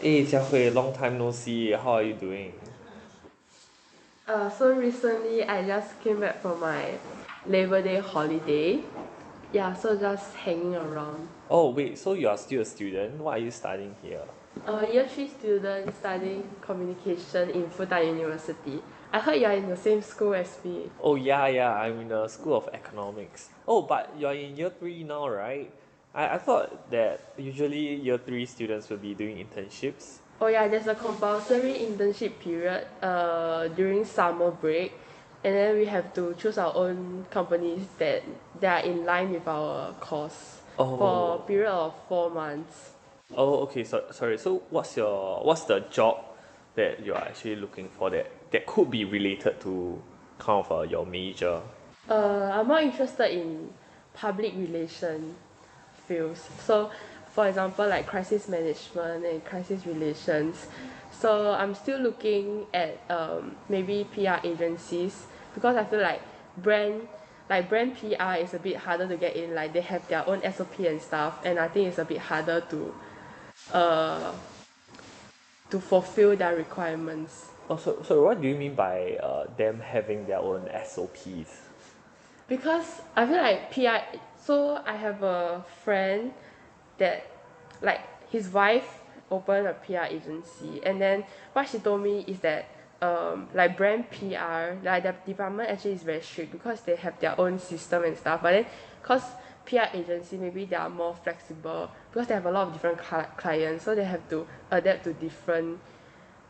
Hey, Xiaohui, long time no see. How are you doing? So recently I just came back from my Labor Day holiday. Yeah, so just hanging around. Oh, wait, so you are still a student? What are you studying here? Year 3 student studying communication in Fudan University. I heard you are in the same school as me. Oh, yeah, I'm in the School of Economics. Oh, but you're in year 3 now, right? I thought that usually year 3 students will be doing internships. Oh yeah, there's a compulsory internship period during summer break, and then we have to choose our own companies that are in line with our course for a Oh, period of 4 months. oh, okay, sorry. So what's the job that you're actually looking for that could be related to kind of your major? I'm more interested in public relation fields. So, for example, like crisis management and crisis relations. So I'm still looking at maybe PR agencies because I feel like brand brand PR is a bit harder to get in. Like they have their own SOP and stuff, and I think it's a bit harder uh to fulfill their requirements. Oh, so what do you mean by them having their own SOPs? Because I feel like PR. So I have a friend that, like, his wife opened a PR agency, and then what she told me is that like brand PR, like the department actually is very strict because they have their own system and stuff. But then, cause PR agency maybe they are more flexible because they have a lot of different clients, so they have to adapt to different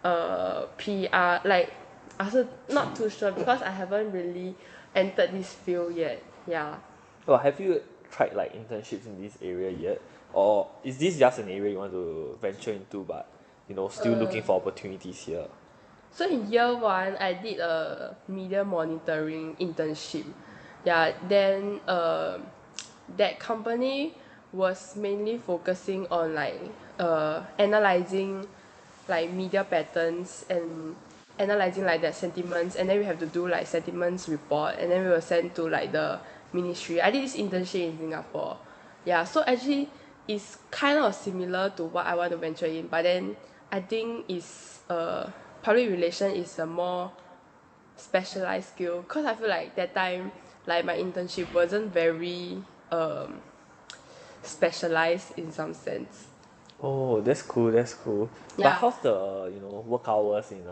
PR. Like, I also not too sure because I haven't really entered this field yet. Yeah. Well, have you tried like internships in this area yet? Or is this just an area you want to venture into but still looking for opportunities here? So in year one, I did a media monitoring internship. Yeah, then that company was mainly focusing on like analyzing like media patterns and analyzing like their sentiments, and then we have to do like sentiments report, and then we will send to like the ministry. I did this internship in Singapore. Yeah, so actually it's kind of similar to what I want to venture in, but then I think it's public relation is a more specialized skill because I feel like that time like my internship wasn't very um specialized in some sense. Oh, that's cool, that's cool. But Yeah. how's the, work hours in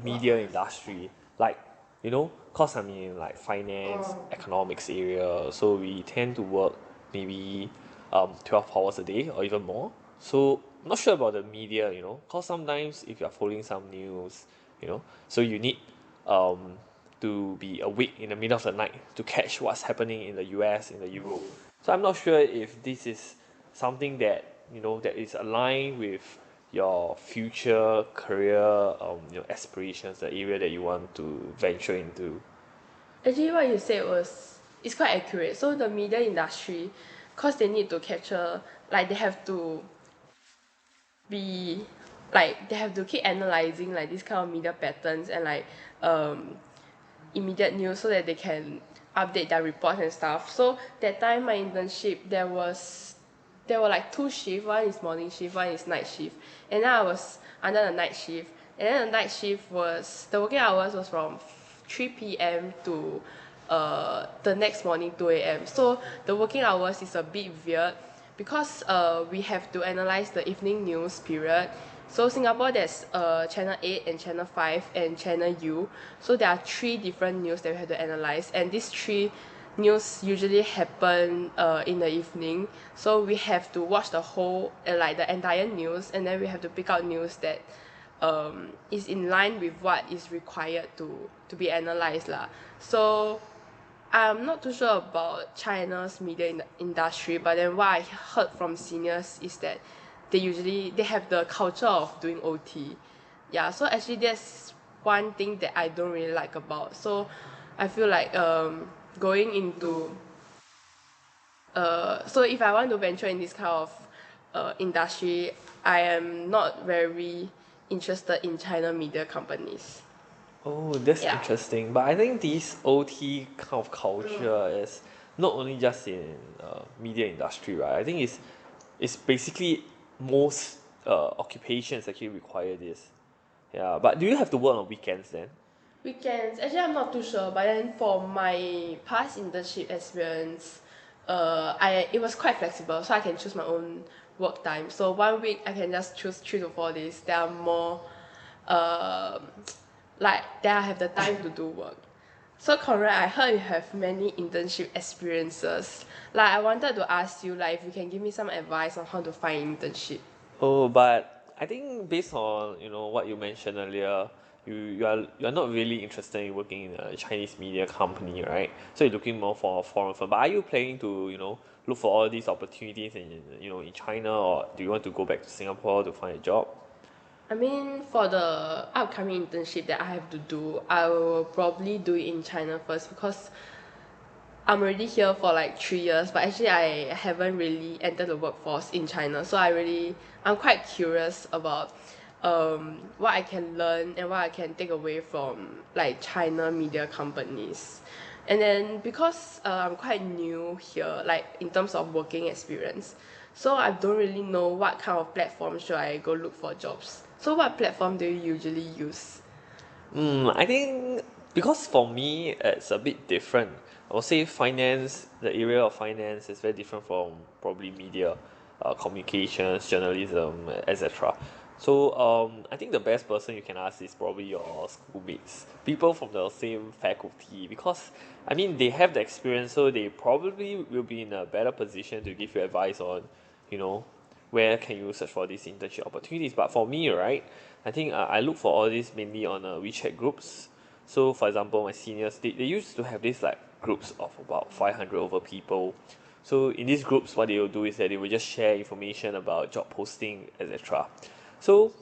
media industry? Like, cause I'm in like finance, economics area, so we tend to work maybe 12 hours a day or even more. So not sure about the media, cause sometimes if you're following some news, so you need um to be awake in the middle of the night to catch what's happening in the US, in the Europe. So I'm not sure if this is something that that is aligned with your future career aspirations, the area that you want to venture into. Actually, what you said was it's quite accurate. So the media industry, cause they need to capture, like they have to be, like they have to keep analyzing like this kind of media patterns and like um immediate news so that they can update their reports and stuff. So that time my internship there were like two shifts. One is morning shift, one is night shift. And then I was under the night shift. And then the night shift was the working hours was from 3 p.m. to the next morning 2 a.m. So the working hours is a bit weird because we have to analyze the evening news period. So Singapore there's channel 8 and channel 5 and channel U. So there are three different news that we have to analyze, and these three news usually happen in the evening. So we have to watch the whole like the entire news, and then we have to pick out news that is in line with what is required to be analysed lah. So I'm not too sure about China's media industry, but then what I heard from seniors is that they have the culture of doing OT. Yeah, so actually that's one thing that I don't really like about. So I feel like going into so if I want to venture in this kind of industry, I am not very interested in China media companies. Oh, that's Yeah. interesting. But I think this OT kind of culture is not only just in media industry, right? I think it's basically most occupations actually require this. Yeah, but do you have to work on weekends then? Weekends, actually, I'm not too sure, but then for my past internship experience, it was quite flexible, so I can choose my own work time. So 1 week I can just choose 3 to 4 days. There are more, um like that I have the time to do work. So Conrad, I heard you have many internship experiences. Like I wanted to ask you, like if you can give me some advice on how to find internship. Oh, but I think based on what you mentioned earlier, you're not really interested in working in a Chinese media company, right? So you're looking more for a foreign firm. But are you planning to look for all these opportunities in China, or do you want to go back to Singapore to find a job? I mean, for the upcoming internship that I have to do, I will probably do it in China first because I'm already here for like 3 years, but actually I haven't really entered the workforce in China. So I'm quite curious about what I can learn and what I can take away from like China media companies. And then because I'm quite new here, like in terms of working experience, so I don't really know what kind of platform should I go look for jobs. So what platform do you usually use? I think because for me it's a bit different. I would say finance, the area of finance is very different from probably media, communications, journalism, etc. So I think the best person you can ask is probably your schoolmates, people from the same faculty, because I mean they have the experience, so they probably will be in a better position to give you advice on, you know, where can you search for these internship opportunities. But for me, right, I think I look for all these mainly on WeChat groups. So for example, my seniors, they used to have this like groups of about 500 over people. So in these groups, what they will do is that they will just share information about job posting, etc. So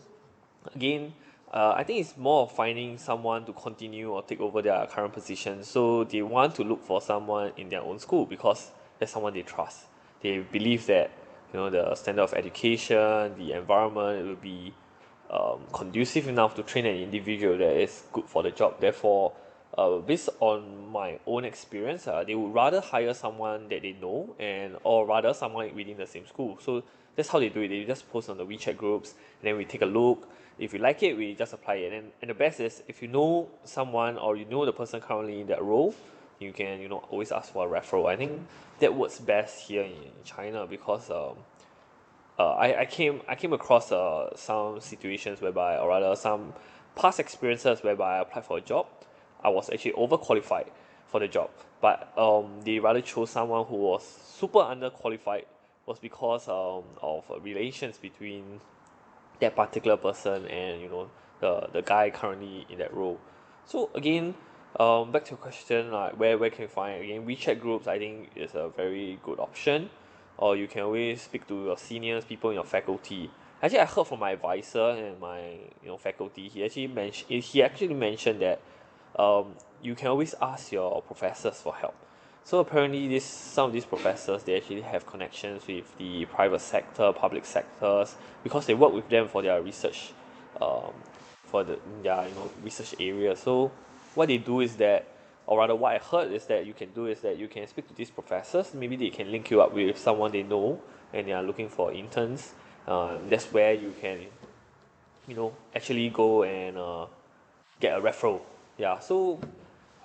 again, I think it's more of finding someone to continue or take over their current position. So they want to look for someone in their own school because that's someone they trust. They believe that the standard of education, the environment will be conducive enough to train an individual that is good for the job. Therefore, based on my own experience, they would rather hire someone that they know and or rather someone within the same school. So that's how they do it. They just post on the WeChat groups, and then we take a look. If we like it, we just apply it. And the best is if you know someone or you know the person currently in that role, you can always ask for a referral. I think that works best here in China because I came across some situations whereby, or rather some past experiences whereby I applied for a job. I was actually overqualified for the job, but they rather chose someone who was super underqualified, was because of relations between that particular person and the guy currently in that role. So again, back to your question, like where can you find, again, WeChat groups I think is a very good option, or you can always speak to your seniors, people in your faculty. Actually, I heard from my advisor and my faculty. He actually mentioned that you can always ask your professors for help. So apparently, some of these professors, they actually have connections with the private sector, public sectors, because they work with them for their research, um, for their research area. So what they do is that, or rather, what I heard is that you can do is that you can speak to these professors. Maybe they can link you up with someone they know, and they are looking for interns. That's where you can actually go and get a referral. Yeah, so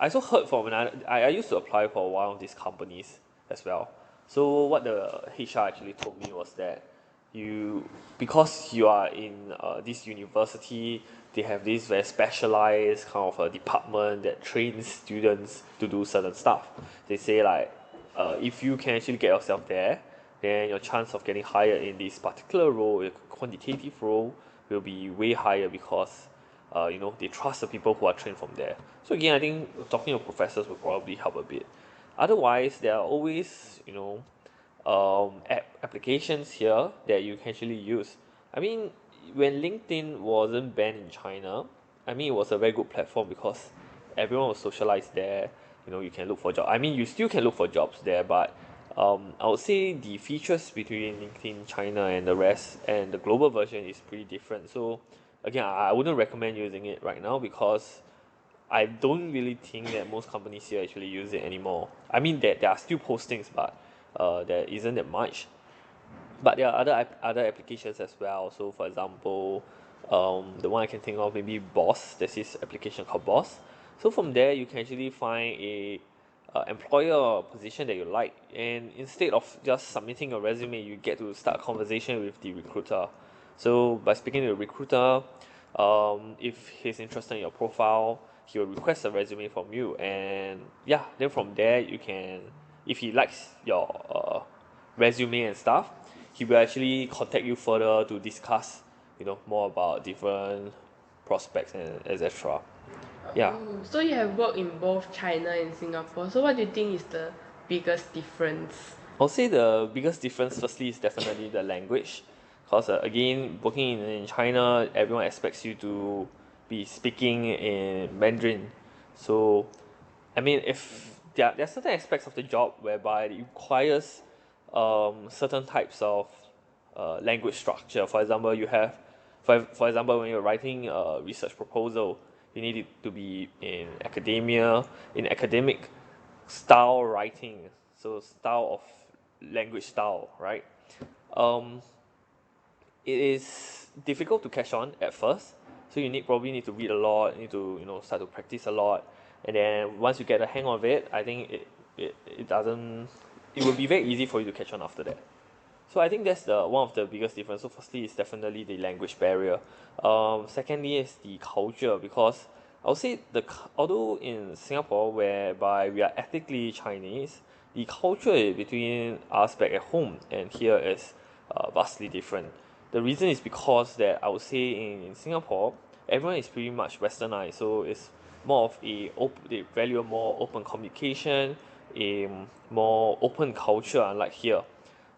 I also heard from another. I used to apply for one of these companies as well. So what the HR actually told me was that because you are in this university, they have this very specialized kind of a department that trains students to do certain stuff. They say like, if you can actually get yourself there, then your chance of getting hired in this particular role, a quantitative role, will be way higher because they trust the people who are trained from there. So again, I think talking to professors will probably help a bit. Otherwise, there are always applications here that you can actually use. I mean, when LinkedIn wasn't banned in China, I mean it was a very good platform because everyone was socialized there. You can look for jobs. I mean, you still can look for jobs there, but I would say the features between LinkedIn China and the rest and the global version is pretty different. So again, I wouldn't recommend using it right now because I don't really think that most companies here actually use it anymore. I mean, there are still postings, but there isn't that much. But there are other applications as well. So for example, the one I can think of maybe Boss. There's this application called Boss. So from there you can actually find a employer or position that you like, and instead of just submitting your resume, you get to start a conversation with the recruiter. So by speaking to the recruiter, if he's interested in your profile, he will request a resume from you, and yeah, then from there you can, if he likes your resume and stuff, he will actually contact you further to discuss, more about different prospects and etc. Yeah. Oh, so you have worked in both China and Singapore. So what do you think is the biggest difference? I'll say the biggest difference, firstly, is definitely the language. Because again, working in China, everyone expects you to be speaking in Mandarin. So, I mean, if there are certain aspects of the job whereby it requires certain types of language structure. For example, for example, when you're writing a research proposal, you need it to be in academic style writing, so style of language style, right? um it is difficult to catch on at first, so probably need to read a lot, need to start to practice a lot, and then once you get the hang of it, I think it doesn't it will be very easy for you to catch on after that. So I think that's the one of the biggest difference. So firstly is definitely the language barrier. Secondly is the culture, because I would say although in Singapore whereby we are ethnically Chinese, the culture between us back at home and here is vastly different. The reason is because that I would say in Singapore everyone is pretty much westernized, so it's more of they value a more open communication, a more open culture, unlike here.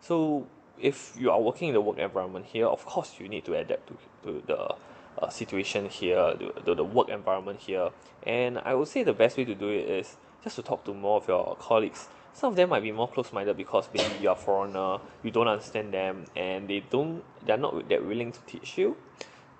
So if you are working in the work environment here, of course you need to adapt to the situation here, the work environment here. And I would say the best way to do it is just to talk to more of your colleagues. Some of them might be more close-minded because maybe you are foreigner, you don't understand them, and they're not that willing to teach you.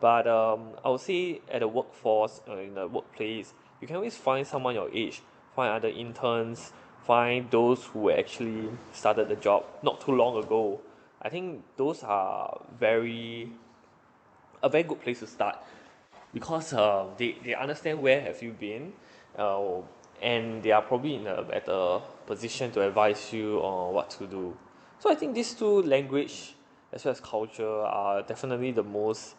But I would say at the workforce, in the workplace, you can always find someone your age, find other interns, find those who actually started the job not too long ago. I think those are a very good place to start, because they understand where have you been, uh, and they are probably in a better position to advise you on what to do. So I think these two, language as well as culture, are definitely the most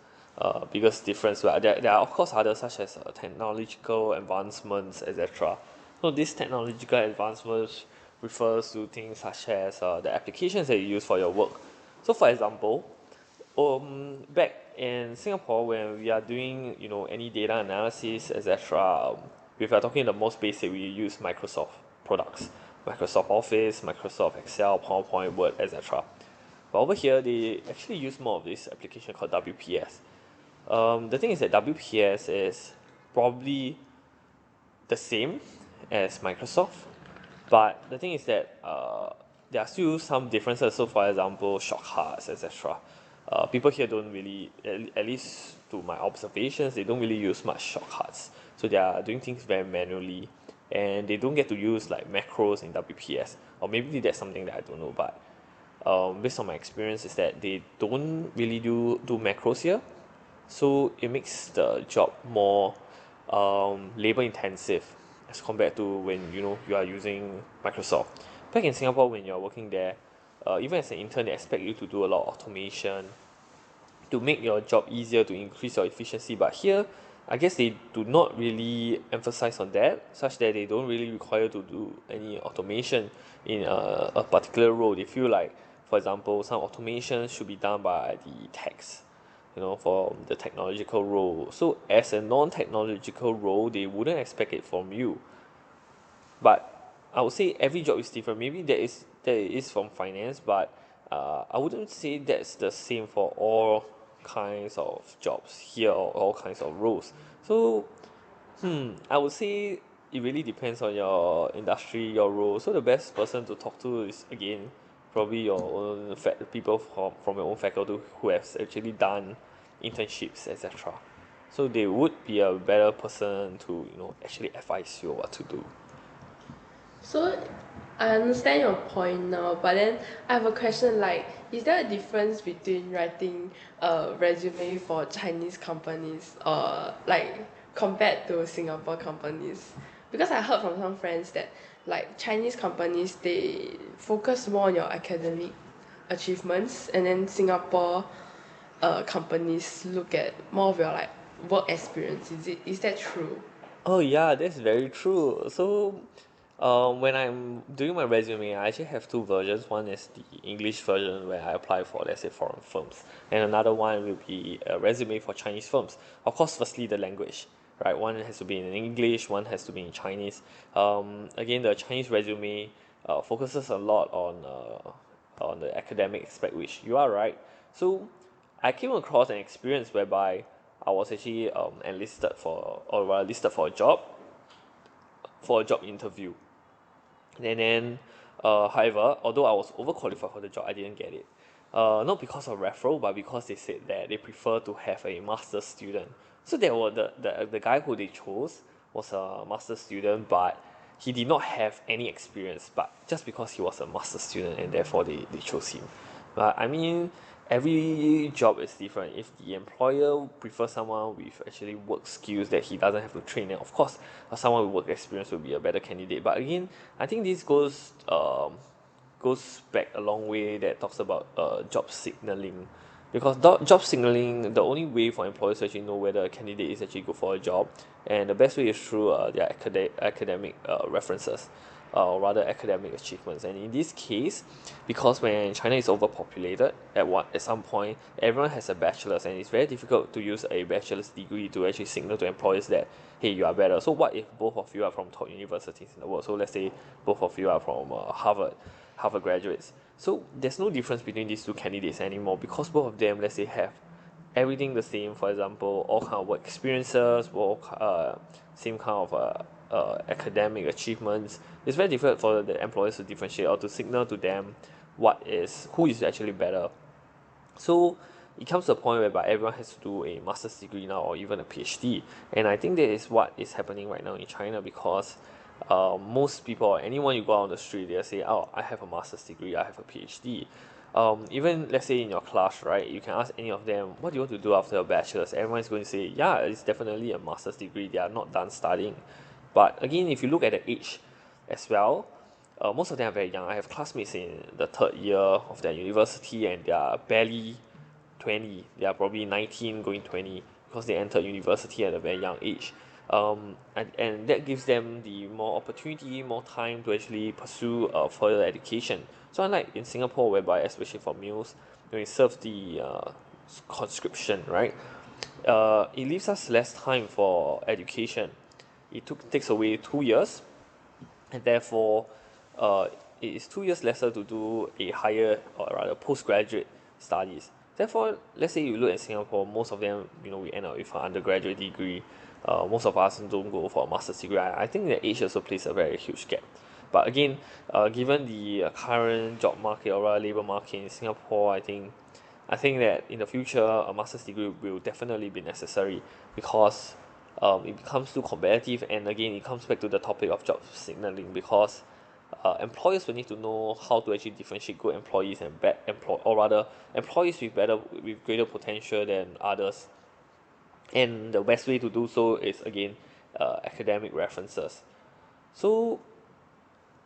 biggest difference. But there are of course others, such as technological advancements, etc. So these technological advancements refers to things such as the applications that you use for your work. So for example, back in Singapore, when we are doing any data analysis, etc., if we are talking the most basic, we use Microsoft products, Microsoft Office, Microsoft Excel, PowerPoint, Word, etc. But over here, they actually use more of this application called WPS. The thing is that WPS is probably the same as Microsoft, but the thing is that there are still some differences. So for example, shortcuts, etc. People here don't really, at least to my observations, they don't really use much shortcuts. So they are doing things very manually, and they don't get to use like macros in WPS. Or maybe that's something that I don't know, but based on my experience is that they don't really do macros here. So it makes the job more labor intensive as compared to when you are using Microsoft. Back in Singapore, when you're working there, even as an intern, they expect you to do a lot of automation to make your job easier, to increase your efficiency. But here, I guess they do not really emphasize on that, such that they don't really require to do any automation in a particular role. They feel like, for example, some automation should be done by the techs, for the technological role. So as a non-technological role, they wouldn't expect it from you. But I would say every job is different. Maybe that is from finance, but I wouldn't say that's the same for all kinds of jobs here, or all kinds of roles. So I would say it really depends on your industry, your role. So the best person to talk to is, again, probably your own people from your own faculty who has actually done internships, etc. So they would be a better person to actually advise you what to do. So I understand your point now, but then I have a question like, is there a difference between writing a resume for Chinese companies or like compared to Singapore companies? Because I heard from some friends that like Chinese companies they focus more on your academic achievements, and then Singapore companies look at more of your like work experience. Is that true? Oh yeah, that's very true. So, when I'm doing my resume, I actually have two versions. One is the English version where I apply for, let's say, foreign firms, and another one will be a resume for Chinese firms. Of course, firstly the language, right? One has to be in English, one has to be in Chinese. Again, the Chinese resume focuses a lot on the academic aspect, which you are right. So, I came across an experience whereby I was actually enlisted for or rather listed for a job interview. And then, however, although I was overqualified for the job, I didn't get it. Not because of referral, but because they said that they prefer to have a master's student. So there were the guy who they chose was a master's student, but he did not have any experience. But just because he was a master's student, and therefore they chose him. But I mean, every job is different. If the employer prefers someone with actually work skills that he doesn't have to train, then of course someone with work experience will be a better candidate. But again, I think this goes back a long way that talks about job signaling, because job signaling, the only way for employers to actually know whether a candidate is actually good for a job, and the best way is through their academic references, or rather academic achievements. And in this case, because when China is overpopulated, at some point everyone has a bachelor's, and it's very difficult to use a bachelor's degree to actually signal to employers that hey, you are better. So what if both of you are from top universities in the world? So let's say both of you are from Harvard graduates. So there's no difference between these two candidates anymore, because both of them, let's say, have everything the same. For example, all kind of work experiences, same kind of academic achievements. It's very difficult for the employers to differentiate or to signal to them who is actually better. So it comes to a point whereby everyone has to do a master's degree now, or even a PhD. And I think that is what is happening right now in China, because most people, or anyone you go out on the street, they'll say, oh, I have a master's degree, I have a PhD. Even let's say in your class, right, you can ask any of them, what do you want to do after a bachelor's? Everyone's going to say, yeah, it's definitely a master's degree. They are not done studying. But again, if you look at the age as well, most of them are very young. I have classmates in the third year of their university, and they are barely 20. They are probably 19 going 20, because they entered university at a very young age. And that gives them the more opportunity, more time to actually pursue further education. So unlike in Singapore, whereby especially for males, when we serve the conscription, right, it leaves us less time for education. Takes away 2 years, and therefore it is 2 years lesser to do a higher, or rather postgraduate studies. Therefore, let's say you look at Singapore, most of them, we end up with an undergraduate degree. Most of us don't go for a master's degree. I think that age also plays a very huge gap. But again, given the current job market, or rather labor market in Singapore, I think that in the future a master's degree will definitely be necessary, because it becomes too competitive. And again, it comes back to the topic of job signaling, because employers will need to know how to actually differentiate good employees and bad employ or rather employees with greater potential than others. And the best way to do so is, again, academic references. So,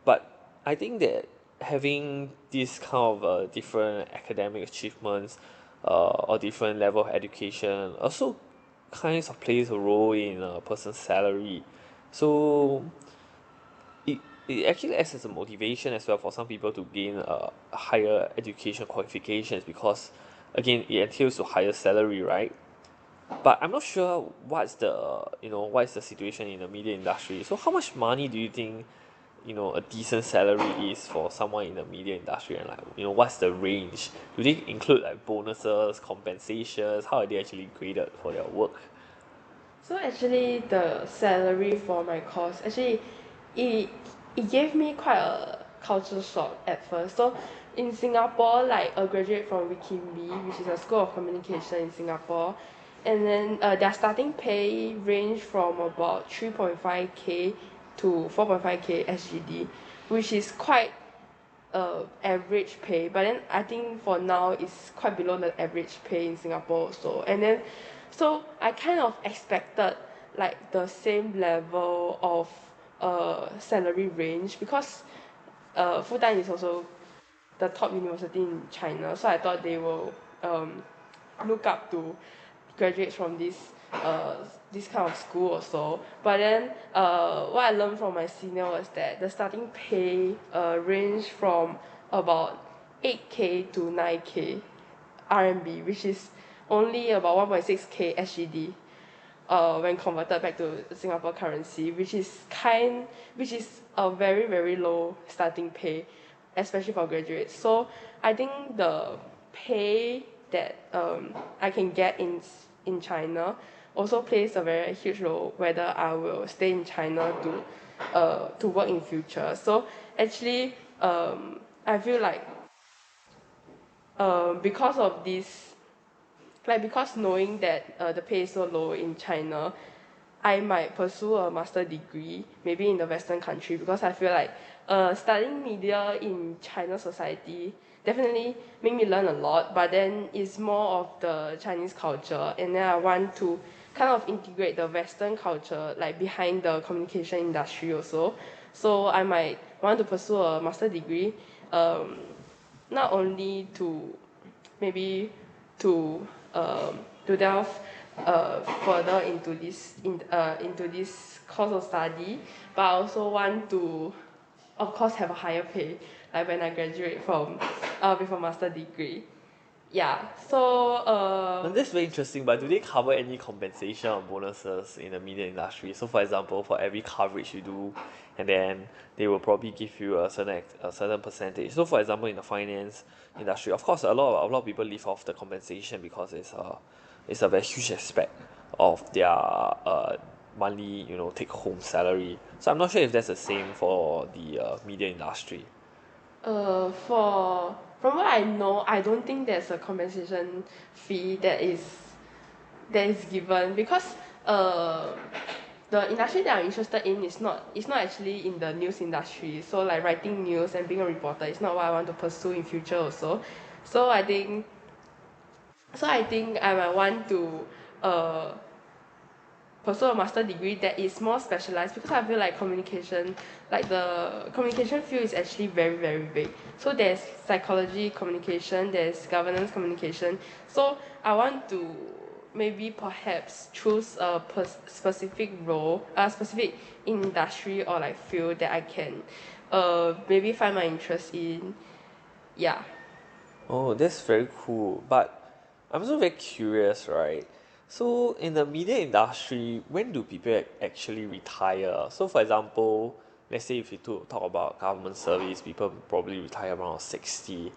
but I think that having this kind of different academic achievements, or different level of education, also kinds of plays a role in a person's salary. So it, it actually acts as a motivation as well for some people to gain higher education qualifications, because again, it entails to higher salary, right? But I'm not sure what's the situation in the media industry. So how much money do you think a decent salary is for someone in the media industry, and like what's the range? Do they include like bonuses, compensations? How are they actually graded for their work? So actually, the salary for my course actually, it it gave me quite a culture shock at first. So in Singapore, like a graduate from Wikimbi, which is a school of communication in Singapore, and then their starting pay range from about 3.5K to 4.5K SGD. which is quite average pay, but then I think for now it's quite below the average pay in Singapore also. And then so I kind of expected like the same level of salary range, because Fudan is also the top university in China, so I thought they will look up to graduates from uh, this kind of school also. But then what I learned from my senior was that the starting pay range from about 8K to 9K RMB, which is only about 1.6K SGD when converted back to Singapore currency, which is a very very low starting pay, especially for graduates. So I think the pay that I can get in China also plays a very huge role whether I will stay in China to work in future. So actually I feel like because of this, like because knowing that the pay is so low in China, I might pursue a master degree maybe in the Western country, because I feel like studying media in China society definitely make me learn a lot, but then it's more of the Chinese culture, and then I want to kind of integrate the Western culture like behind the communication industry also. So I might want to pursue a master degree, not only to maybe to to delve further into this course of study, but I also want to, of course, have a higher pay like when I graduate from with a master degree. Yeah. So And that's very interesting, but do they cover any compensation or bonuses in the media industry? So for example, for every coverage you do, and then they will probably give you a certain percentage. So for example, in the finance industry, of course, a lot of people live off the compensation because it's a very huge aspect of their monthly, take home salary. So I'm not sure if that's the same for the media industry. for from what I know, I don't think there's a compensation fee that is given, because the industry that I'm interested in is not actually in the news industry. So like writing news and being a reporter is not what I want to pursue in future also. So I think I might want to uh pursue a master degree that is more specialized, because I feel like the communication field is actually very very big. So there's psychology communication, there's governance communication. So I want to maybe perhaps choose a specific role, a specific industry or like field that I can maybe find my interest in. Yeah. Oh, that's very cool. But I'm also very curious, right? So, in the media industry, when do people actually retire? So, for example, let's say if you talk about government service, people probably retire around 60.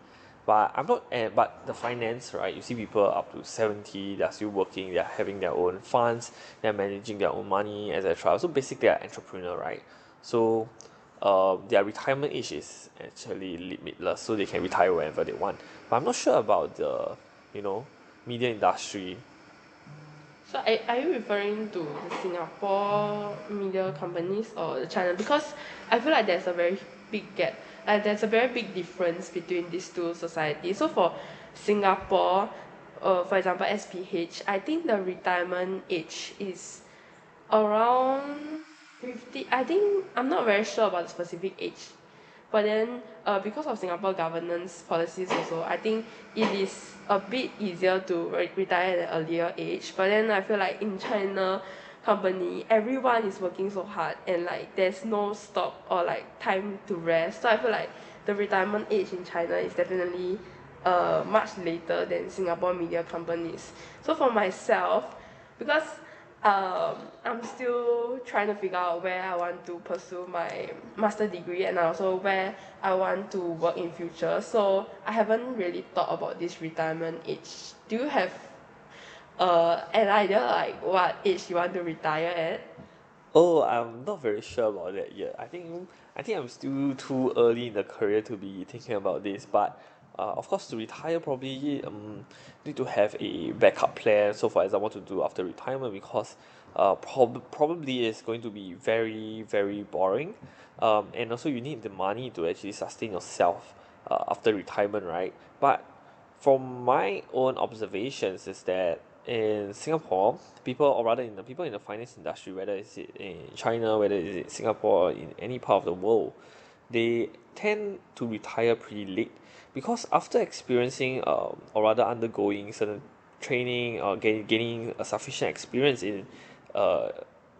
But I'm not, but the finance, right? You see people up to 70, they're still working, they're having their own funds, they're managing their own money, etc. So, basically, they're entrepreneur, right? So, their retirement age is actually limitless, so they can retire whenever they want. But I'm not sure about the, you know, media industry. So are you referring to the Singapore media companies or the China? Because I feel like there's a very big gap. There's a very big difference between these two societies. So for Singapore, for example, SPH, I think the retirement age is around 50. I think I'm not very sure about the specific age, but then because of Singapore governance policies also, I think it is a bit easier to retire at an earlier age. But then I feel like in China company, everyone is working so hard, and like there's no stop or like time to rest. So I feel like the retirement age in China is definitely much later than Singapore media companies. So for myself, because I'm still trying to figure out where I want to pursue my master degree, and also where I want to work in future. So I haven't really thought about this retirement age. Do you have an idea like what age you want to retire at? Oh, I'm not very sure about that yet. I think I'm still too early in the career to be thinking about this. But Of course, to retire probably need to have a backup plan. So, for example, what to do after retirement because probably it's going to be very boring. And also you need the money to actually sustain yourself after retirement, right? But from my own observations is that in Singapore, people or rather in the people in the finance industry, whether it's in China, whether it's in Singapore or in any part of the world, they tend to retire pretty late because after experiencing or rather undergoing certain training or gaining a sufficient experience in uh,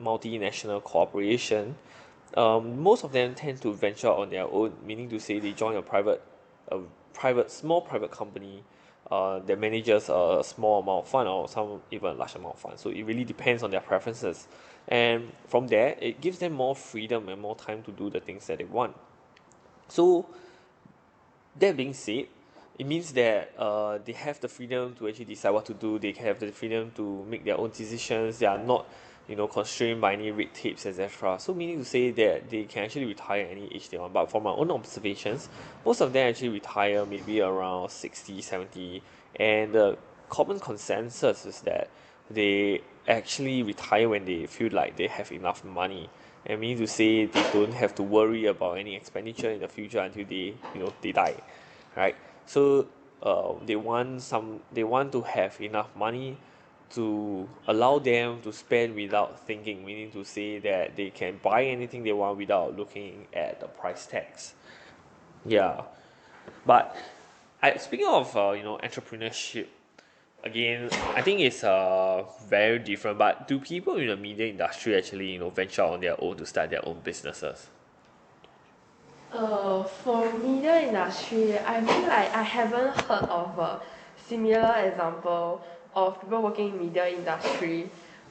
multinational cooperation, most of them tend to venture on their own, meaning to say they join a small private company that manages a small amount of fund or some even a large amount of fund. So it really depends on their preferences. And from there, it gives them more freedom and more time to do the things that they want. So that being said, it means that they have the freedom to actually decide what to do. They can have the freedom to make their own decisions. They are not, constrained by any red tapes, etc. So meaning to say that they can actually retire any age they want. But from my own observations, most of them actually retire maybe around 60, 70. And the common consensus is that they actually retire when they feel like they have enough money. And meaning to say they don't have to worry about any expenditure in the future until they die, right? So they want to have enough money to allow them to spend without thinking, meaning to say that they can buy anything they want without looking at the price tags. Yeah, but speaking of entrepreneurship, again, I think it's very different. But do people in the media industry actually venture on their own to start their own businesses? For media industry, I feel like I haven't heard of a similar example of people working in media industry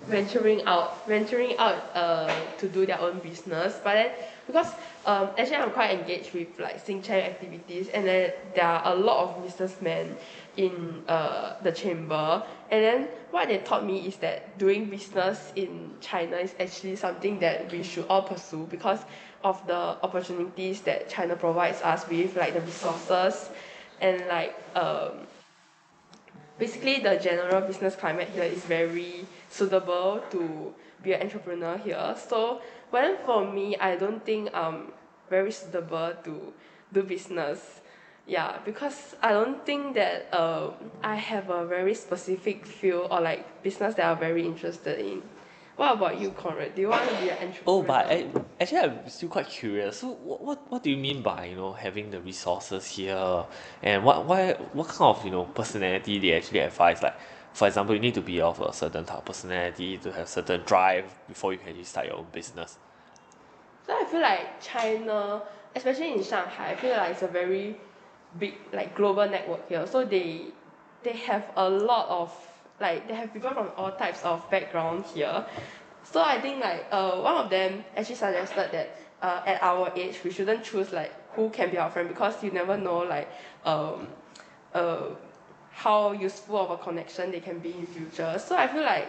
venturing out to do their own business. But then because actually I'm quite engaged with like think tank activities, and then there are a lot of businessmen in the chamber, and then what they taught me is that doing business in China is actually something that we should all pursue because of the opportunities that China provides us with, like the resources and like basically the general business climate here is very suitable to be an entrepreneur here. So when for me, I don't think I'm very suitable to do business. Yeah, because I don't think that I have a very specific field or like business that I'm very interested in. What about you, Conrad? Do you want to be an Oh, but entrepreneur? actually, I'm still quite curious. So, what do you mean by having the resources here, and what kind of personality they actually advise? Like, for example, you need to be of a certain type of personality to have certain drive before you can actually start your own business. So I feel like China, especially in Shanghai, I feel like it's a very big like global network here. So they have a lot of like they have people from all types of background here. So I think like one of them actually suggested that at our age we shouldn't choose like who can be our friend because you never know like um uh how useful of a connection they can be in future. So I feel like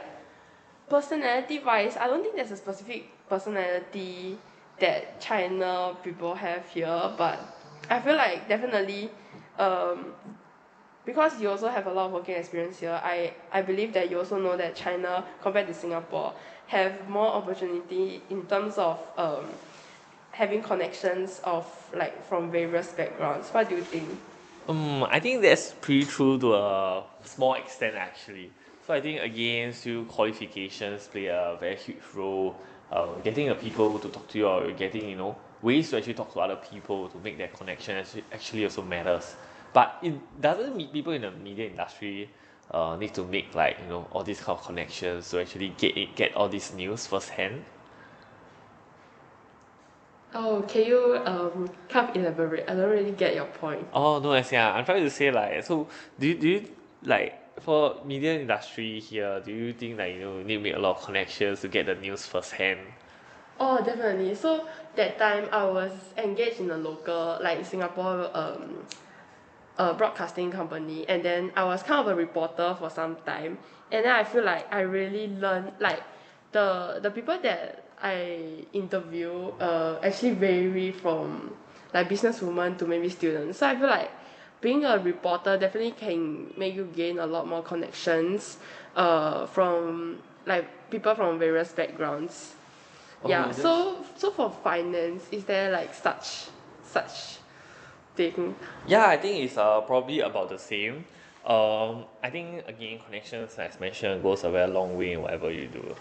personality wise, I don't think there's a specific personality that China people have here, but I feel like definitely um, because you also have a lot of working experience here, I believe that you also know that China compared to Singapore have more opportunity in terms of having connections of like from various backgrounds. What do you think? I think that's pretty true to a small extent actually. So I think again, still qualifications play a very huge role. Getting the people to talk to you or getting ways to actually talk to other people to make that connection actually also matters. But it doesn't mean people in the media industry need to make like all these kind of connections to actually get all this news firsthand. Oh, can you kind of elaborate? I don't really get your point. Oh no, as yeah, I'm trying to say like so. Do you like for media industry here? Do you think like you need to make a lot of connections to get the news firsthand? Oh, definitely. So that time I was engaged in a local, like Singapore, broadcasting company, and then I was kind of a reporter for some time, and then I feel like I really learned like the people that I interview actually vary from like businesswoman to maybe students. So I feel like being a reporter definitely can make you gain a lot more connections from like people from various backgrounds. Yeah, so for finance, is there like such thing? Yeah, I think it's probably about the same. I think again connections as mentioned goes a very long way in whatever you do.